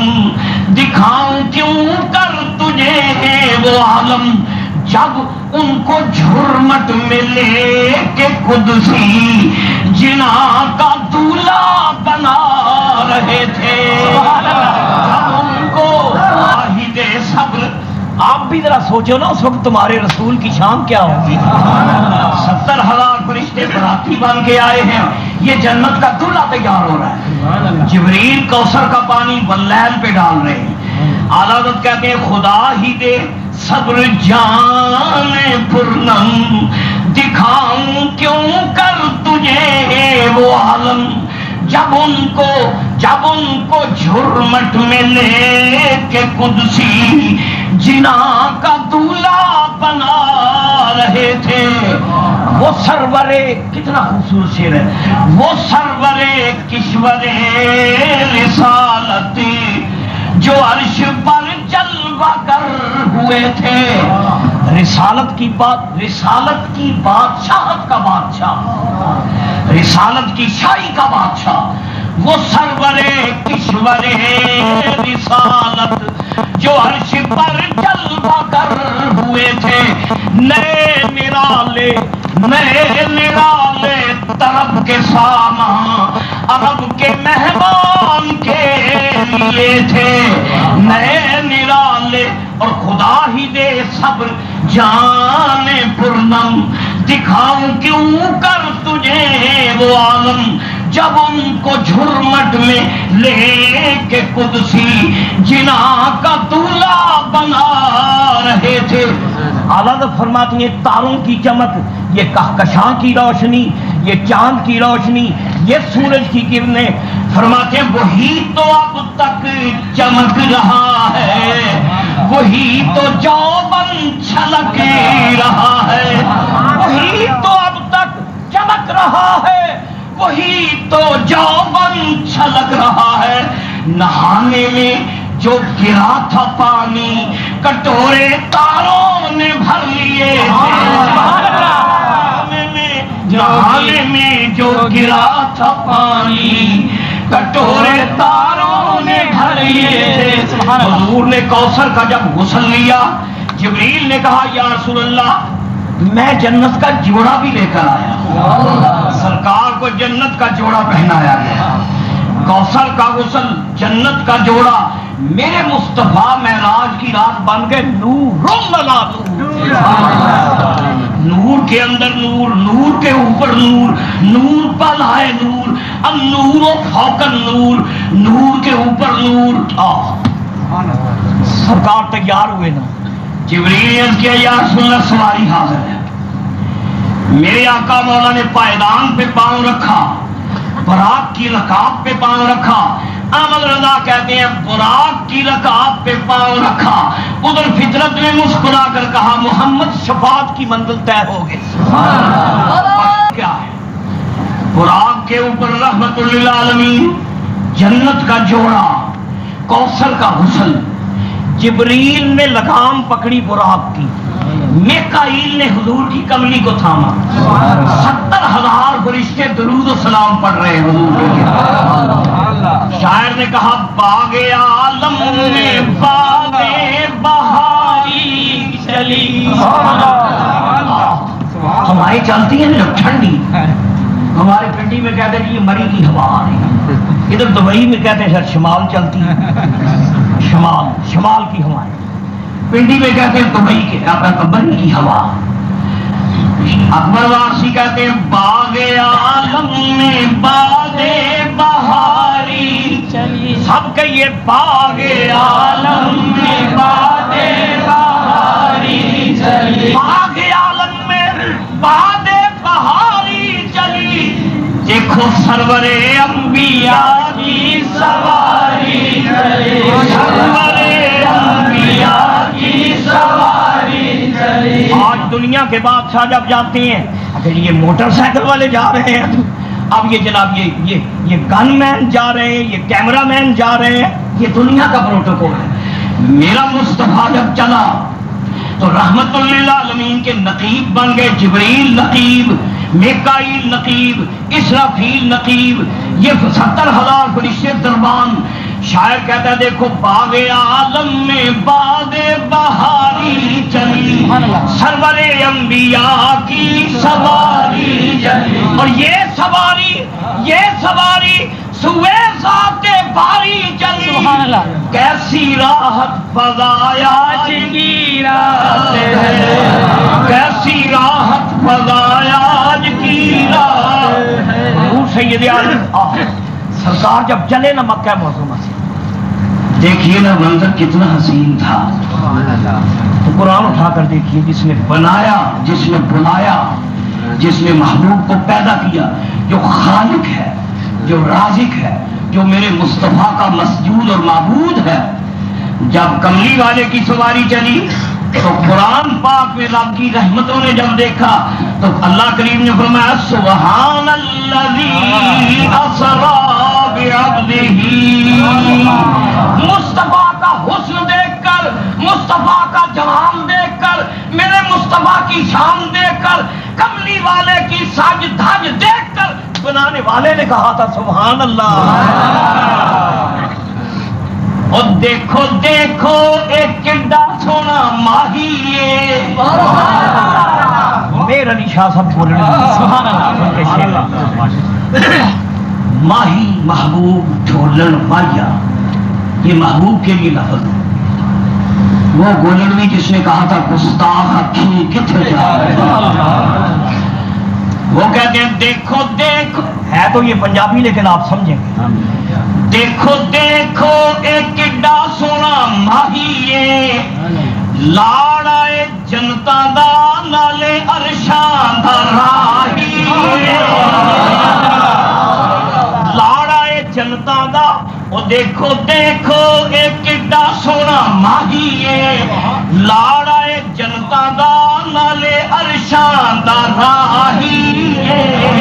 دکھاؤں کیوں کر تجھے وہ عالم، جب ان کو جھرمٹ میں لے کے قدسی جنا کا دولہا بنا رہے تھے، جب ان کو ہی دے صبر۔ آپ بھی ذرا سوچو نا اس وقت تمہارے رسول کی شان کیا ہوگی۔ 70,000 فرشتے براتی بن کے آئے ہیں، یہ جنت کا دولہا تیار ہو رہا ہے، جبریل کوثر کا پانی واللیل پہ ڈال رہے ہیں۔ اعلیٰ حضرت کہتے ہیں خدا ہی دے صبر جان پرنم، دکھاؤں کیوں کر تجھے وہ عالم، جب ان کو جھرمٹ میں لے کے قدسی جنا کا دولہا بنا رہے تھے۔ وہ سرورے، کتنا خوبصورت شعر ہے، وہ سرورے کشورے رسالت جو عرش پر جلوہ گر ہوئے تھے۔ رسالت کی بادشاہت کا بادشاہ، رسالت کی شاہی کا بادشاہ، وہ سرورے کشورے رسالت جو عرش پر جلوہ گر ہوئے تھے، نئے نرالے طرب کے سامان عرب کے مہمان کے لیے تھے، نئے نرالے، اور خدا ہی دے صبر جان پرنم، دکھاؤں کیوں کر تجھے وہ عالم، جب ان کو جھرمٹ میں لے کے قدسی جنا کا دولہا بنا رہے تھے۔ اعلیٰ فرماتی ہیں تاروں کی چمک، یہ کہکشاں کی روشنی، یہ چاند کی روشنی، یہ سورج کی کرنیں، فرماتے ہیں وہی تو اب تک چمک رہا ہے، وہی تو جوبن چھلک رہا ہے، وہی تو اب تک چمک رہا ہے، وہی تو جوبن چھلک رہا ہے۔ نہانے میں جو گرا تھا پانی کٹورے تاروں نے بھر لیے، نہانے میں جو گرا تھا پانی کٹورے تاروں نے بھر لیے۔ حضور نے کوثر کا جب غسل لیا، جبریل نے کہا یا رسول اللہ میں جنت کا جوڑا بھی لے کر آیا، سرکار کو جنت کا جوڑا پہنایا گیا، کوثر کا غسل، جنت کا جوڑا، میرے مصطفیٰ معراج کی رات بن گئے نور علی نور، نور کے اندر نور، نور کے اوپر نور، نور پر لائے نور، اب نور و فوق نور، نور کے اوپر نور۔ سرکار تیار ہوئے نا، جبریل نے کیا یا رسول اللہ سواری حاضر ہے۔ میرے آقا مولا نے پائیدان پہ پاؤں رکھا، براق کی رکاب پہ پاؤں رکھا۔ احمد رضا کہتے ہیں براق کی رکاب پہ پاؤں رکھا، ادھر فطرت نے مسکرا کر کہا محمد شفاعت کی منزل طے ہو گئی۔ کیا ہے براق کے اوپر رحمت للعالمین جنت کا جوڑا، کوثر کا غسل، جبریل نے لگام پکڑی براق کی، میکائیل نے حضور کی کملی کو تھاما، 70,000 فرشتے درود و سلام پڑھ رہے ہیں حضور کے۔ شاعر نے کہا باغ عالم میں باغ بہاری چلی، ہمارے چلتی ہیں جب ٹھنڈی، ہمارے پنڈی میں کہتے ہیں یہ مری کی ہوا آ رہی، ادھر دبئی میں کہتے ہیں سر شمال چلتی ہے، شمال کی ہوائیں، پنڈی میں کہتے ہیں دبئی کے بری کی ہوا، اکبر وارسی کہتے ہیں باغ عالم میں باغ بہاری چلی، سب کہیے باغ عالم میں باغ بہاری چلی، باغ عالم میں باغ بہاری چلی، دیکھو سرور انبیاء کی سواری چلی، سرور انبیاء کی سواری چلی۔ آج دنیا کے بادشاہ جب جاتے ہیں، اگر یہ موٹر سائیکل والے جا رہے ہیں، اب یہ جناب یہ گن مین جا رہے ہیں، یہ کیمرہ مین جا رہے ہیں، یہ دنیا کا پروٹوکول ہے۔ میرا مصطفیٰ جب چلا تو رحمت للعالمین کے نقیب بن گئے، جبریل نقیب، میکائیل نقیب، اسرافیل نقیب، یہ 70,000 فرشتے دربان۔ شاعر کہتا ہے دیکھو باغ عالم میں باغ بہاری چلی، سرور انبیاء کی سواری چلی، اور یہ سواری سوئے ذات باری چلی، کیسی راحت فضایا کی رات ہے، کیسی راحت فضایا کی رات ہے۔ حضور سید عالم سرکار جب چلے نا مکہ معظمہ سے، دیکھیے نا منظر کتنا حسین تھا، تو قرآن اٹھا کر دیکھیے، جس نے بنایا، جس نے بنایا، جس نے محبوب کو پیدا کیا، جو خالق ہے، جو رازق ہے، جو میرے مصطفیٰ کا مسجود اور معبود ہے، جب کملی والے کی سواری چلی تو قرآن پاک میں رب کی رحمتوں نے جب دیکھا تو اللہ کریم نے فرمایا سبحان الذی اسری بعبدہ، مصطفیٰ کا حسن دیکھ کر، مصطفیٰ کا جمال دیکھ کر، میرے مصطفیٰ کی شان دیکھ کر، کملی والے کی سج دھج دیکھ کر بنانے والے نے کہا تھا سبحان اللہ۔ اور دیکھو دیکھو ایک کڈا سونا ماہی، میر علی شاہ صاحب بول رہے ہیں ماہی محبوب ڈھولن ماہیا، یہ محبوب کے لیے لفظ ہے۔ وہ گولڑوی جس نے کہا تھا گستاخ اکھی کتنے جا رہے، وہ کہتے ہیں دیکھو دیکھو، ہے تو یہ پنجابی لیکن آپ سمجھیں گے، دیکھو دیکھو ایک کڈا سونا ماہیے، لاڑا اے جنتا دا نالے عرشاں دا راہی، لاڑا اے جنتا دا، او دیکھو دیکھو ایک کڈا سونا ماہیے، لاڑا اے جنتا دا نالے عرشاں دا راہی،